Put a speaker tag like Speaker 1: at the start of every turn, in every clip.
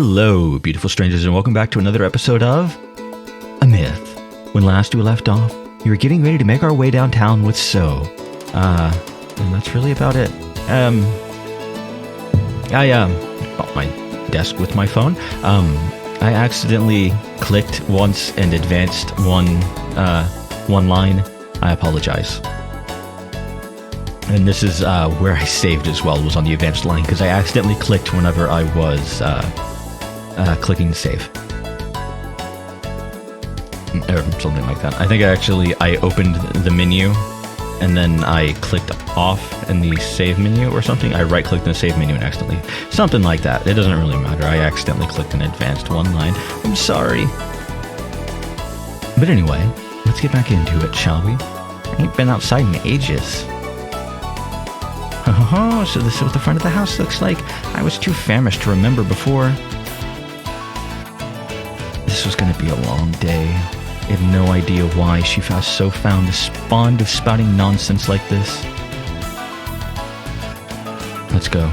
Speaker 1: Hello, beautiful strangers, and welcome back to another episode of A Myth. When last we left off, we were getting ready to make our way downtown with So. And that's really about it. I bought my desk with my phone. I accidentally clicked once and advanced one line. I apologize. And this is where I saved as well, was on the advanced line, because I accidentally clicked whenever I was clicking to save. Or something like that. I think I opened the menu, and then I clicked off in the save menu or something. I right-clicked in the save menu and accidentally... Something like that. It doesn't really matter. I accidentally clicked an advanced one line. I'm sorry. But anyway, let's get back into it, shall we? I ain't been outside in ages. Oh, so this is what the front of the house looks like. I was too famished to remember before. This was going to be a long day. I have no idea why she so found this fond of spouting nonsense like this. Let's go.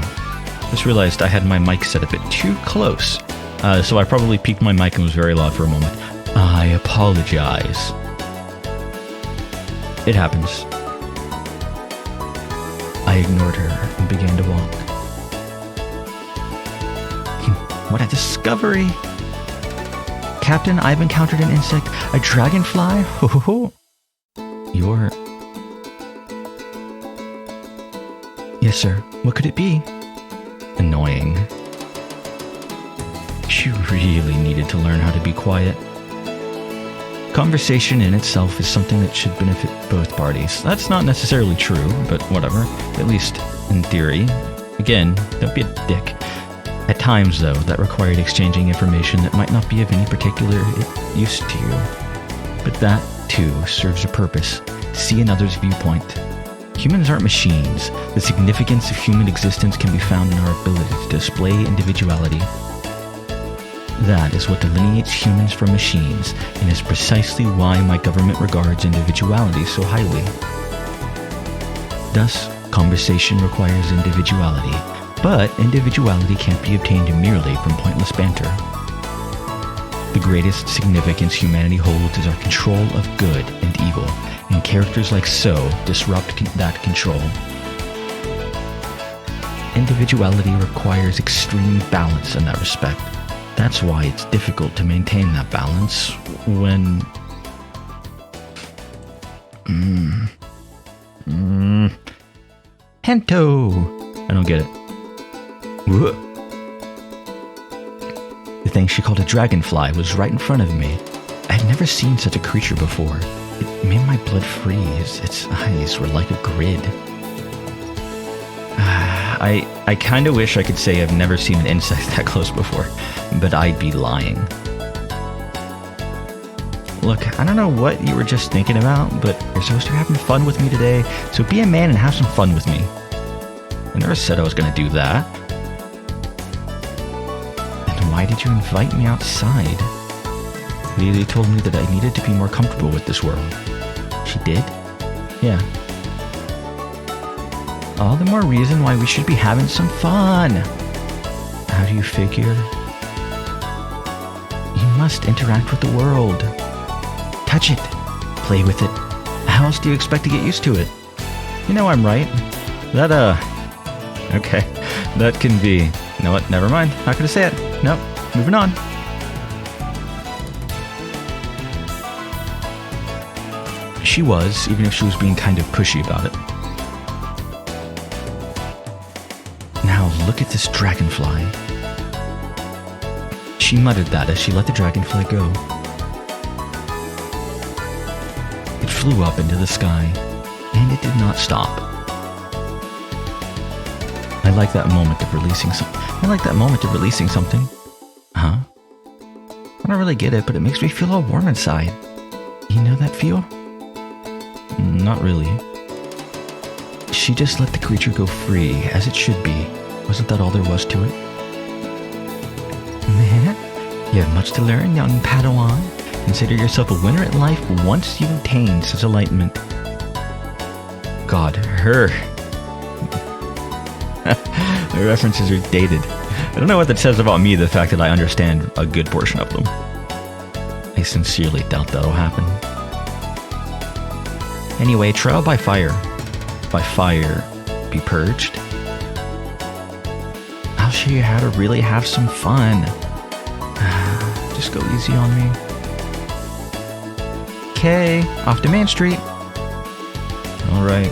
Speaker 1: Just realized I had my mic set a bit too close. So I probably peaked my mic and was very loud for a moment. I apologize. It happens. I ignored her and began to walk. What a discovery! Captain, I've encountered an insect, a dragonfly. Ho ho ho! You're... Yes, sir. What could it be? Annoying. She really needed to learn how to be quiet. Conversation in itself is something that should benefit both parties. That's not necessarily true, but whatever. At least in theory. Again, don't be a dick. At times, though, that required exchanging information that might not be of any particular use to you. But that, too, serves a purpose. To see another's viewpoint. Humans aren't machines. The significance of human existence can be found in our ability to display individuality. That is what delineates humans from machines, and is precisely why my government regards individuality so highly. Thus, conversation requires individuality, but individuality can't be obtained merely from pointless banter. The greatest significance humanity holds is our control of good and evil, and characters like So disrupt that control. Individuality requires extreme balance in that respect. That's why it's difficult to maintain that balance when... Hento! I don't get it. Whoa. The thing she called a dragonfly was right in front of me. I had never seen such a creature before. It made my blood freeze. Its eyes were like a grid. I kind of wish I could say I've never seen an insect that close before, but I'd be lying. Look, I don't know what you were just thinking about, but you're supposed to be having fun with me today, so be a man and have some fun with me. I never said I was going to do that. And why did you invite me outside? Lily told me that I needed to be more comfortable with this world. She did? Yeah. All the more reason why we should be having some fun. How do you figure? You must interact with the world. Touch it. Play with it. How else do you expect to get used to it? You know I'm right. Okay. That can be... You know what? Never mind. Not gonna say it. Nope. Moving on. She was, even if she was being kind of pushy about it. Now look at this dragonfly. She muttered that as she let the dragonfly go. It flew up into the sky, and it did not stop. I like that moment of releasing something. Huh? I don't really get it, but it makes me feel all warm inside. You know that feel? Not really. She just let the creature go free, as it should be. Wasn't that all there was to it? You have much to learn, young Padawan. Consider yourself a winner at life once you attain such enlightenment. God, her. The references are dated. I don't know what that says about me, the fact that I understand a good portion of them. I sincerely doubt that'll happen. Anyway, trial by fire. By fire, be purged. I'll show you how to really have some fun. Just go easy on me. Okay, off to Main Street. Alright.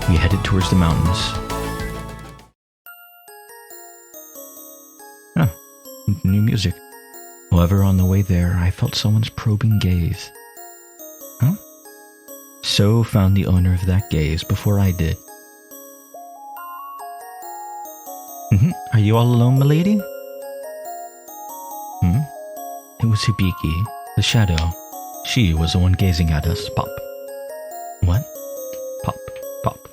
Speaker 1: We headed towards the mountains. Oh, new music. However, on the way there, I felt someone's probing gaze. Huh? So found the owner of that gaze before I did. Are you all alone, milady? It was Hibiki, the shadow. She was the one gazing at us. Pop. What? Pop, pop.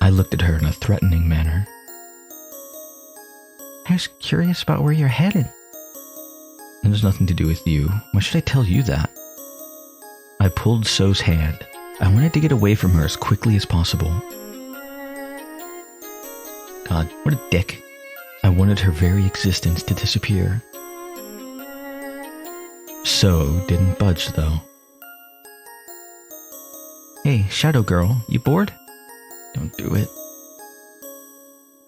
Speaker 1: I looked at her in a threatening manner. I was curious about where you're headed. It has nothing to do with you. Why should I tell you that? I pulled So's hand. I wanted to get away from her as quickly as possible. God, what a dick. I wanted her very existence to disappear. So didn't budge, though. Hey, Shadow Girl, you bored? Don't do it.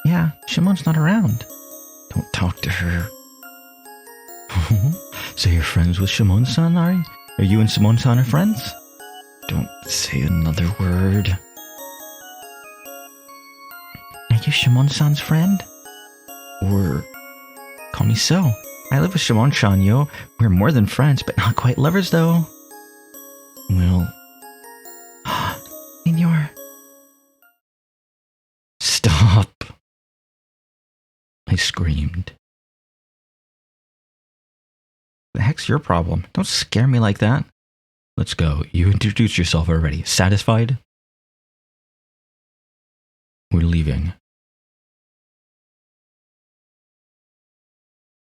Speaker 1: Yeah, Shimon's not around. Don't talk to her. So you're friends with Shimon-san, are you? Are you and Shimon-san are friends? Don't say another word. Are you Shimon-san's friend? Or call me so. I live with Shimon-san, yo. We're more than friends, but not quite lovers, though. Well... Senor... Stop. I screamed. The heck's your problem? Don't scare me like that. Let's go. You introduced yourself already. Satisfied? We're leaving.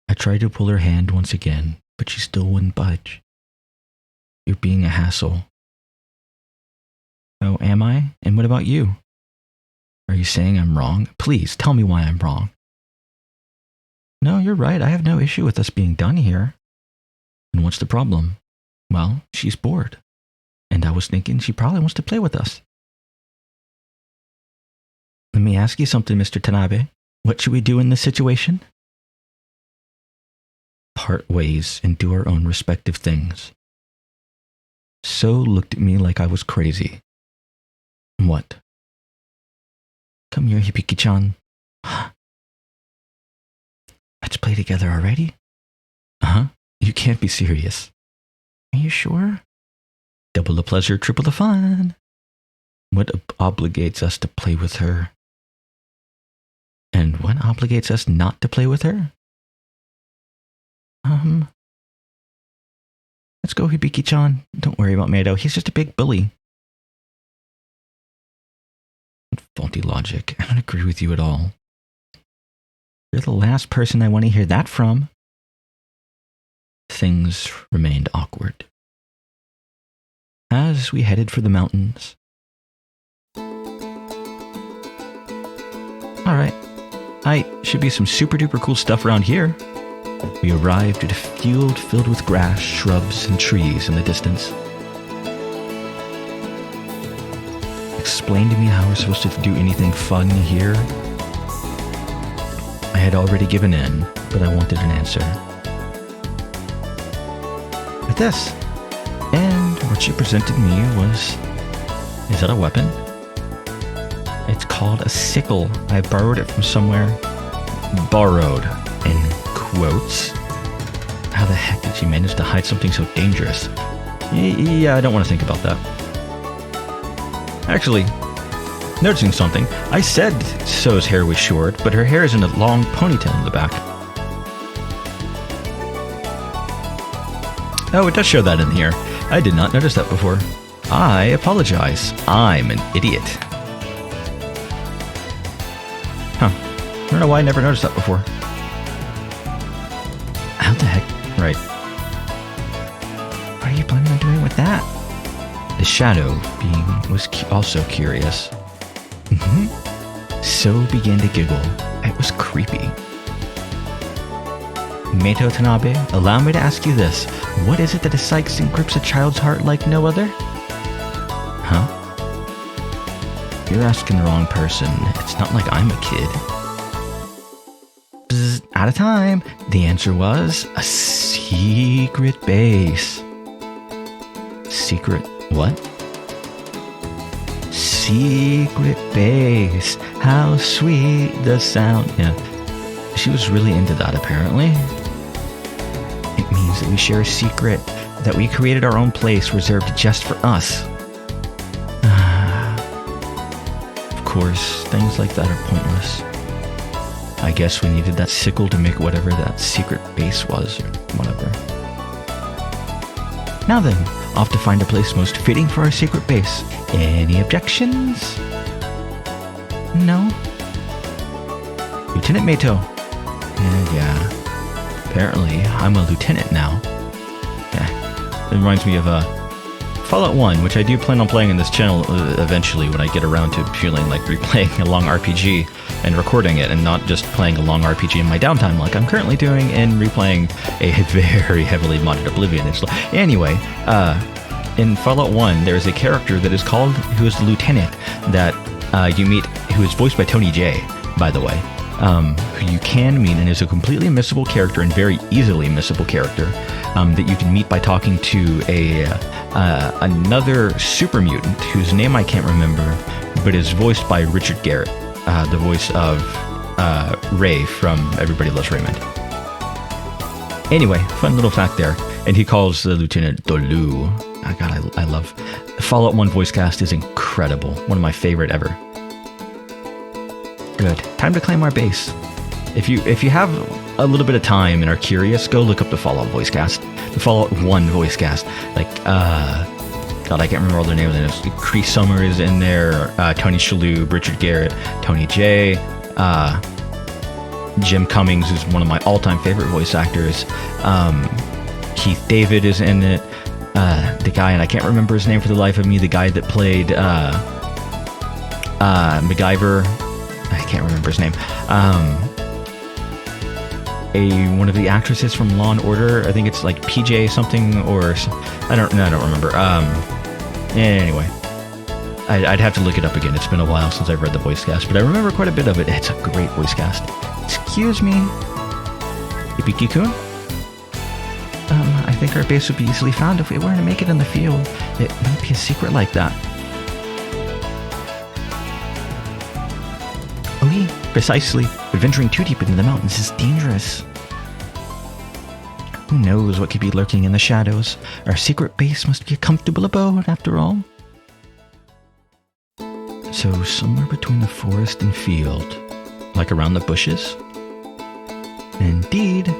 Speaker 1: I tried to pull her hand once again, but she still wouldn't budge. You're being a hassle. Oh, am I? And what about you? Are you saying I'm wrong? Please, tell me why I'm wrong. No, you're right. I have no issue with us being done here. And what's the problem? Well, she's bored. And I was thinking she probably wants to play with us. Let me ask you something, Mr. Tanabe. What should we do in this situation? Part ways and do our own respective things. So looked at me like I was crazy. What? Come here, Hibiki-chan. Let's play together already? Uh-huh. You can't be serious. Are you sure? Double the pleasure, triple the fun. What obligates us to play with her? And what obligates us not to play with her? Let's go, Hibiki-chan. Don't worry about Mado. He's just a big bully. Faulty logic. I don't agree with you at all. You're the last person I want to hear that from. Things remained awkward. As we headed for the mountains. Alright. Should be some super duper cool stuff around here. We arrived at a field filled with grass, shrubs, and trees in the distance. Explain to me how we're supposed to do anything fun here. I had already given in, but I wanted an answer. With this. And what she presented me was... Is that a weapon? It's called a sickle. I borrowed it from somewhere. Borrowed, in quotes. How the heck did she manage to hide something so dangerous? Yeah, I don't want to think about that. Actually, noticing something, I said So's hair was short, but her hair is in a long ponytail in the back. Oh, it does show that in here. I did not notice that before. I apologize. I'm an idiot. Huh. I don't know why I never noticed that before. How the heck? Right. What are you planning on doing with that? The shadow being was also curious. So began to giggle. It was creepy. Meito Tanabe, allow me to ask you this. What is it that excites and grips a child's heart like no other? Huh? You're asking the wrong person. It's not like I'm a kid. Bzz, out of time. The answer was a secret base. Secret what? Secret base. How sweet the sound. Yeah. She was really into that, apparently. It means that we share a secret, that we created our own place reserved just for us. Of course, things like that are pointless. I guess we needed that sickle to make whatever that secret base was, or whatever. Now then, off to find a place most fitting for our secret base. Any objections? No? Lieutenant Meito. Yeah. Apparently, I'm a lieutenant now. Yeah. It reminds me of Fallout 1, which I do plan on playing in this channel eventually when I get around to feeling like replaying a long RPG and recording it and not just playing a long RPG in my downtime like I'm currently doing and replaying a very heavily modded Oblivion. Anyway, in Fallout 1, there's a character that is called, who is the lieutenant that you meet, who is voiced by Tony Jay, by the way. Who you can meet and is a completely missable character and very easily missable character that you can meet by talking to another super mutant whose name I can't remember, but is voiced by Richard Garrett, the voice of Ray from Everybody Loves Raymond. Anyway, fun little fact there. And he calls the Lieutenant Dolu. Oh God, I love Fallout 1 voice cast is incredible. One of my favorite ever. Good. Time to claim our base. If you have a little bit of time and are curious, go look up the Fallout voice cast. The Fallout 1 voice cast. Like, God, I can't remember all their names. Cree Summer is in there, Tony Shalhoub, Richard Garrett, Tony Jay, Jim Cummings is one of my all-time favorite voice actors. Keith David is in it. The guy, and I can't remember his name for the life of me, the guy that played MacGyver. I can't remember his name. One of the actresses from Law and Order. I think it's like PJ something, or I don't remember. Anyway, I'd have to look it up again. It's been a while since I've read the voice cast, but I remember quite a bit of it. It's a great voice cast. Excuse me, Ibiki-kun? I think our base would be easily found if we were to make it in the field. It might be a secret like that. Oui, precisely. But venturing too deep into the mountains is dangerous. Who knows what could be lurking in the shadows? Our secret base must be a comfortable abode, after all. So, somewhere between the forest and field, like around the bushes? Indeed,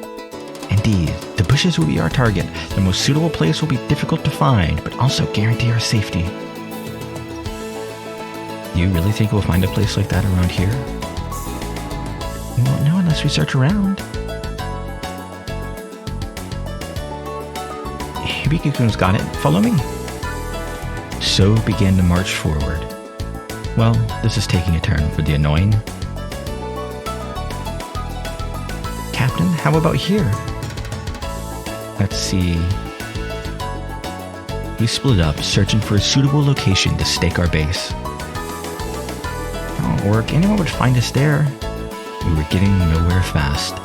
Speaker 1: the bushes will be our target. The most suitable place will be difficult to find, but also guarantee our safety. You really think we'll find a place like that around here? We won't know unless we search around. Hibiki-kun's got it. Follow me. So began to march forward. Well, this is taking a turn for the annoying. Captain, how about here? Let's see. We split up, searching for a suitable location to stake our base. That won't work. Anyone would find us there. We were getting nowhere fast.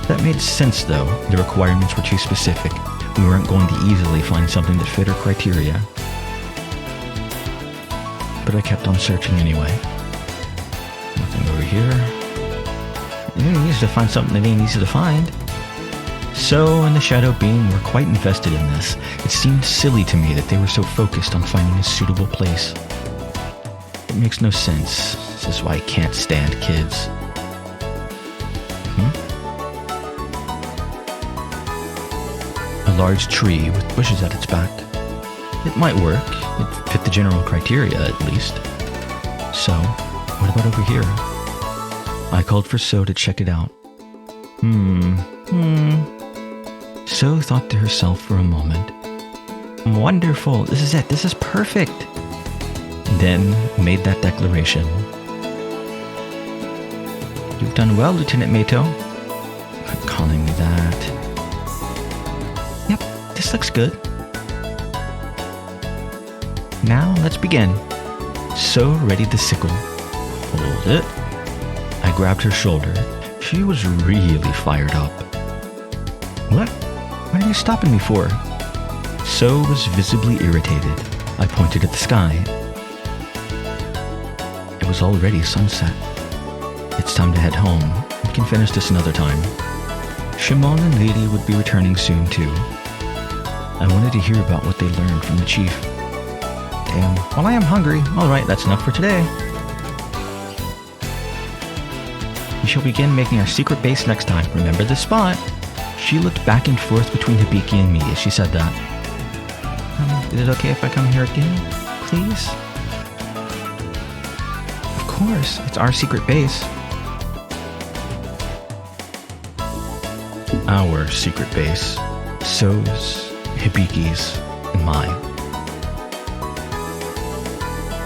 Speaker 1: That made sense, though. The requirements were too specific. We weren't going to easily find something that fit our criteria. But I kept on searching anyway. Nothing over here. It needs to find something that ain't easy to find. So, and the Shadow Being were quite invested in this. It seemed silly to me that they were so focused on finding a suitable place. It makes no sense. This is why I can't stand kids. A large tree with bushes at its back. It might work. It fit the general criteria, at least. So, what about over here? I called for So to check it out. So thought to herself for a moment. Wonderful, this is it, this is perfect. Then made that declaration. You've done well, Lieutenant Mato. Quit calling me that. Yep, this looks good. Now let's begin. So ready the sickle. Hold it. I grabbed her shoulder. She was really fired up. What? What are you stopping me for? So was visibly irritated. I pointed at the sky. It was already sunset. It's time to head home. We can finish this another time. Shimon and Lady would be returning soon too. I wanted to hear about what they learned from the chief. Damn, well I am hungry. Alright, that's enough for today. We shall begin making our secret base next time. Remember this spot? She looked back and forth between Hibiki and me as she said that. Is it okay if I come here again? Please? Of course, it's our secret base. Our secret base. So's, Hibiki's, and mine.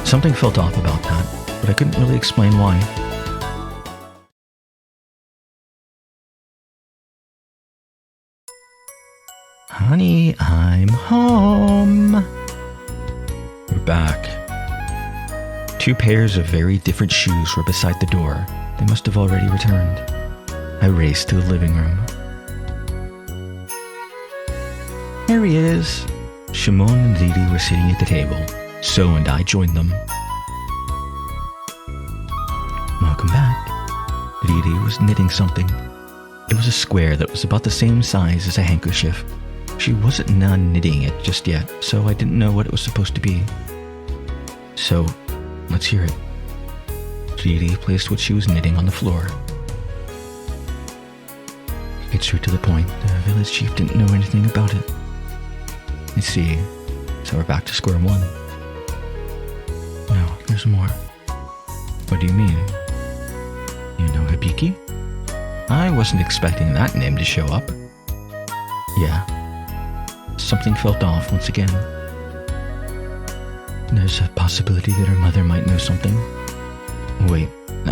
Speaker 1: Something felt off about that, but I couldn't really explain why. Honey, I'm home. We're back. 2 pairs of very different shoes were beside the door. They must have already returned. I raced to the living room. Here he is. Shimon and Lidi were sitting at the table. So and I joined them. Welcome back. Lidi was knitting something. It was a square that was about the same size as a handkerchief. She wasn't knitting it just yet, so I didn't know what it was supposed to be. So, let's hear it. Lidi placed what she was knitting on the floor. To get straight to the point, the village chief didn't know anything about it. I see. So we're back to square one. No, there's more. What do you mean? You know Hibiki? I wasn't expecting that name to show up. Yeah. Something felt off once again. There's a possibility that her mother might know something. Wait,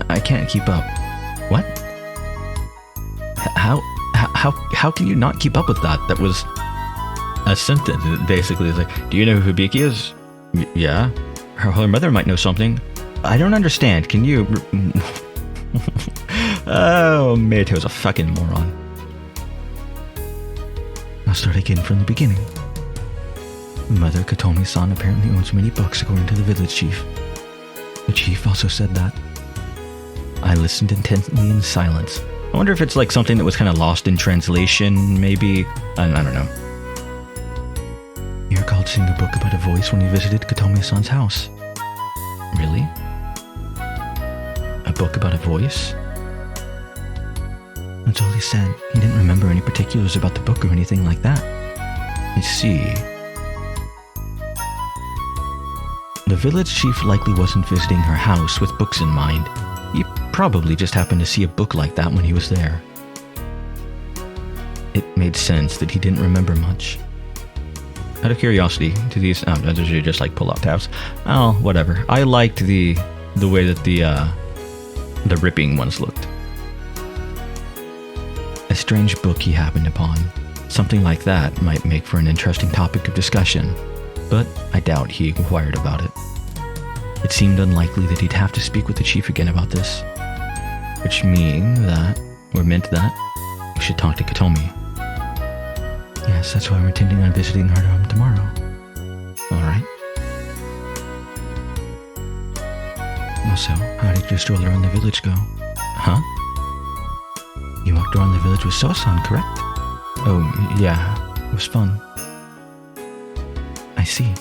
Speaker 1: I can't keep up. What? How can you not keep up with that? That was a sentence, basically. It's like, do you know who Hibiki is? Yeah. Her mother might know something. I don't understand. Can you... Oh, Mato's a fucking moron. I'll start again from the beginning. Mother Katomi-san apparently owns many books according to the village chief. The chief also said that. I listened intently in silence. I wonder if it's like something that was kind of lost in translation, maybe. I don't know. You recalled seeing a book about a voice when you visited Katomi-san's house. Really? A book about a voice? That's all he said. He didn't remember any particulars about the book or anything like that. I see. The village chief likely wasn't visiting her house with books in mind. He probably just happened to see a book like that when he was there. It made sense that he didn't remember much. Out of curiosity, do these... those are just like pull-out tabs. Oh, whatever. I liked the way that the ripping ones looked. A strange book he happened upon. Something like that might make for an interesting topic of discussion, but I doubt he inquired about it. It seemed unlikely that he'd have to speak with the chief again about this, which meant that we should talk to Katomi. Yes, that's why we're intending on visiting her home tomorrow. Alright. Also, how did your stroll around the village go? Huh? You walked around the village with So-san, correct? Oh, yeah. It was fun. I see.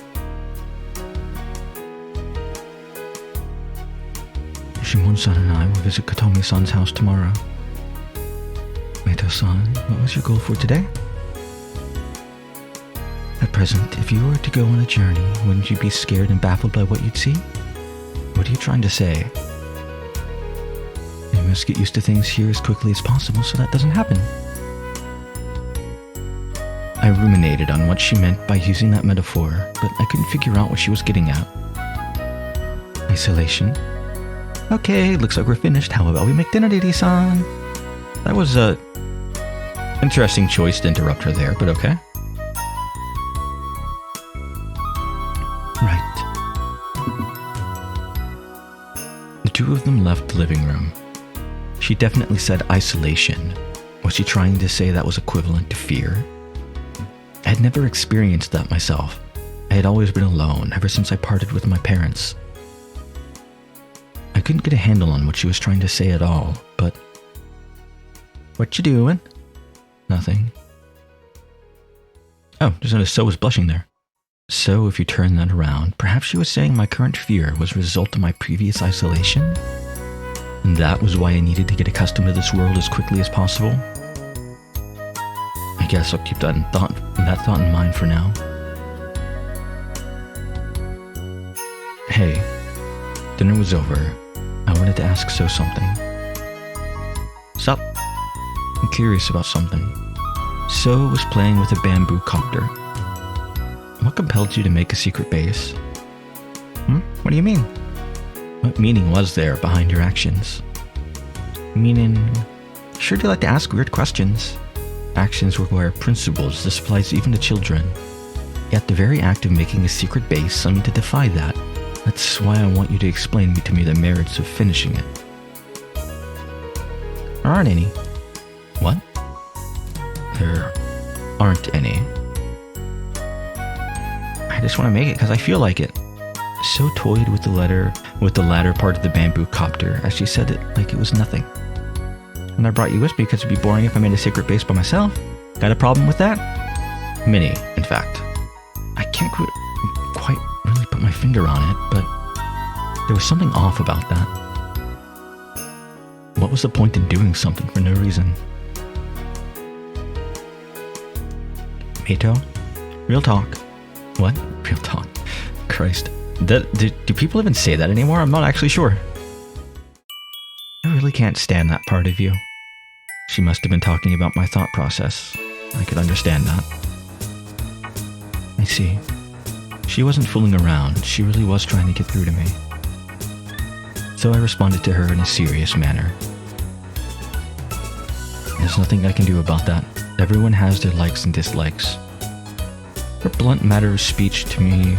Speaker 1: Shimon-san and I will visit Katomi-san's house tomorrow. Mato-san, what was your goal for today? At present, if you were to go on a journey, wouldn't you be scared and baffled by what you'd see? What are you trying to say? You must get used to things here as quickly as possible so that doesn't happen. I ruminated on what she meant by using that metaphor, but I couldn't figure out what she was getting at. Isolation? Okay, looks like we're finished. How about we make dinner, Didi-san? That was a interesting choice to interrupt her there, but okay. Right. The two of them left the living room. She definitely said isolation. Was she trying to say that was equivalent to fear? I had never experienced that myself. I had always been alone ever since I parted with my parents. I couldn't get a handle on what she was trying to say at all, but... What you doing? Nothing. Oh, just noticed So was blushing there. So, if you turn that around, perhaps she was saying my current fear was a result of my previous isolation? And that was why I needed to get accustomed to this world as quickly as possible? I guess I'll keep that thought in mind for now. Hey, dinner was over. I wanted to ask So something. Sup? I'm curious about something. So was playing with a bamboo copter. What compelled you to make a secret base? What do you mean? What meaning was there behind your actions? Meaning, sure do like to ask weird questions. Actions require principles. This applies even to children. Yet the very act of making a secret base seemed to defy that. That's why I want you to explain to me the merits of finishing it. There aren't any. What? There aren't any. I just want to make it because I feel like it. So toyed with the latter part of the bamboo copter as she said it like it was nothing. And I brought you with me because it'd be boring if I made a secret base by myself. Got a problem with that? Many, in fact. I can't quite really put my finger on it, but there was something off about that. What was the point in doing something for no reason? Mato? Real talk. What? Real talk. Christ. Do people even say that anymore? I'm not actually sure. I really can't stand that part of you. She must have been talking about my thought process. I could understand that. I see. She wasn't fooling around. She really was trying to get through to me. So I responded to her in a serious manner. There's nothing I can do about that. Everyone has their likes and dislikes. Her blunt matter of speech to me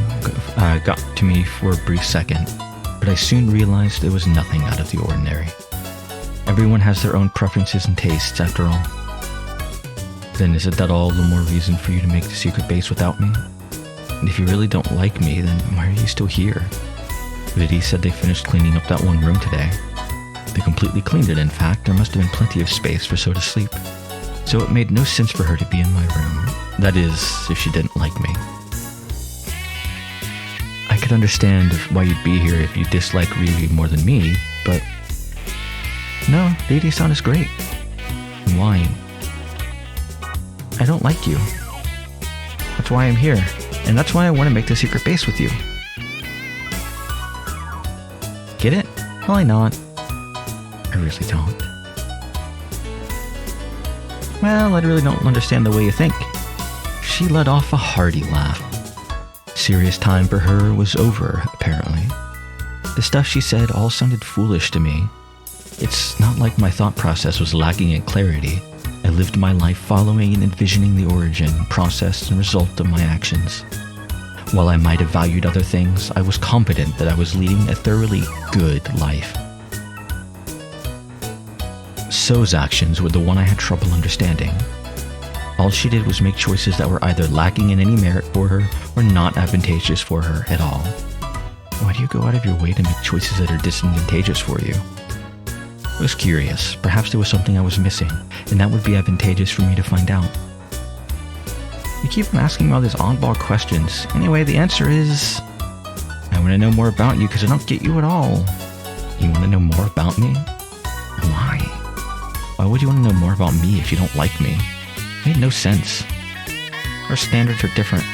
Speaker 1: got to me for a brief second, but I soon realized there was nothing out of the ordinary. Everyone has their own preferences and tastes, after all. Then isn't that all the more reason for you to make the secret base without me? And if you really don't like me, then why are you still here? Vitti said they finished cleaning up that one room today. They completely cleaned it, in fact. There must have been plenty of space for So to sleep. So it made no sense for her to be in my room. That is, if she didn't like me. I could understand why you'd be here if you dislike Ryuhi more than me, but... No, Didi-san is great. Why? I don't like you. That's why I'm here, and that's why I want to make the secret base with you. Get it? Probably not. I really don't. Well, I really don't understand the way you think. She let off a hearty laugh. Serious time for her was over, apparently. The stuff she said all sounded foolish to me. It's not like my thought process was lacking in clarity. I lived my life following and envisioning the origin, process, and result of my actions. While I might have valued other things, I was confident that I was leading a thoroughly good life. So's actions were the one I had trouble understanding. All she did was make choices that were either lacking in any merit for her or not advantageous for her at all. Why do you go out of your way to make choices that are disadvantageous for you? I was curious. Perhaps there was something I was missing, and that would be advantageous for me to find out. You keep on asking me all these oddball questions. Anyway, the answer is... I want to know more about you because I don't get you at all. You want to know more about me? Why? Why would you want to know more about me if you don't like me? It made no sense. Our standards are different.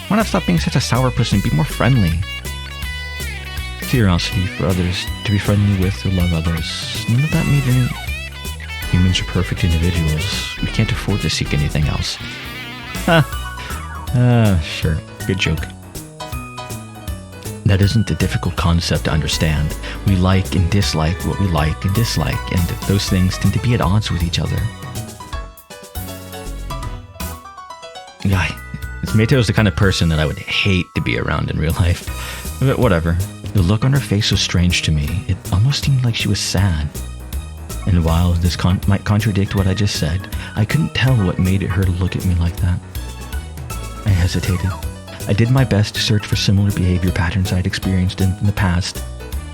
Speaker 1: Why not stop being such a sour person and be more friendly? Curiosity for others, to be friendly with or love others. None of that made any... Humans are perfect individuals. We can't afford to seek anything else. Sure. Good joke. That isn't a difficult concept to understand. We like and dislike what we like and dislike, and those things tend to be at odds with each other. Yeah, Meito is the kind of person that I would hate to be around in real life. But whatever. The look on her face was strange to me. It almost seemed like she was sad. And while this might contradict what I just said, I couldn't tell what made her look at me like that. I hesitated. I did my best to search for similar behavior patterns I'd experienced in the past,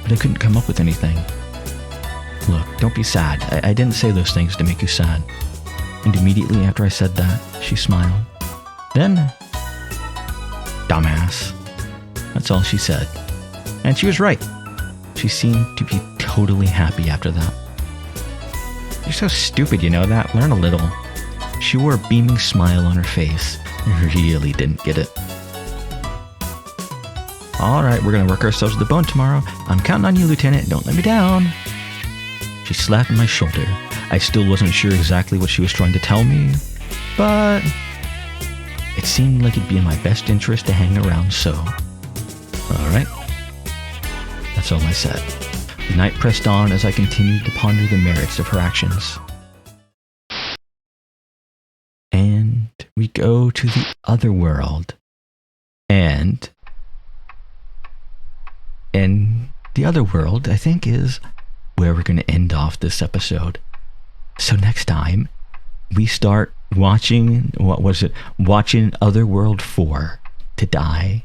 Speaker 1: but I couldn't come up with anything. Look, don't be sad. I didn't say those things to make you sad. And immediately after I said that, she smiled. Then, dumbass. That's all she said. And she was right. She seemed to be totally happy after that. You're so stupid, you know that? Learn a little. She wore a beaming smile on her face. I really didn't get it. Alright, we're gonna work ourselves to the bone tomorrow. I'm counting on you, Lieutenant. Don't let me down. She slapped my shoulder. I still wasn't sure exactly what she was trying to tell me, but it seemed like it'd be in my best interest to hang around, so alright. That's all I said. The night pressed on as I continued to ponder the merits of her actions. And we go to the other world. And the other world, I think, is where we're going to end off this episode. So next time, we start watching, watching Otherworld 4 to die.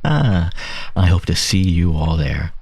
Speaker 1: I hope to see you all there.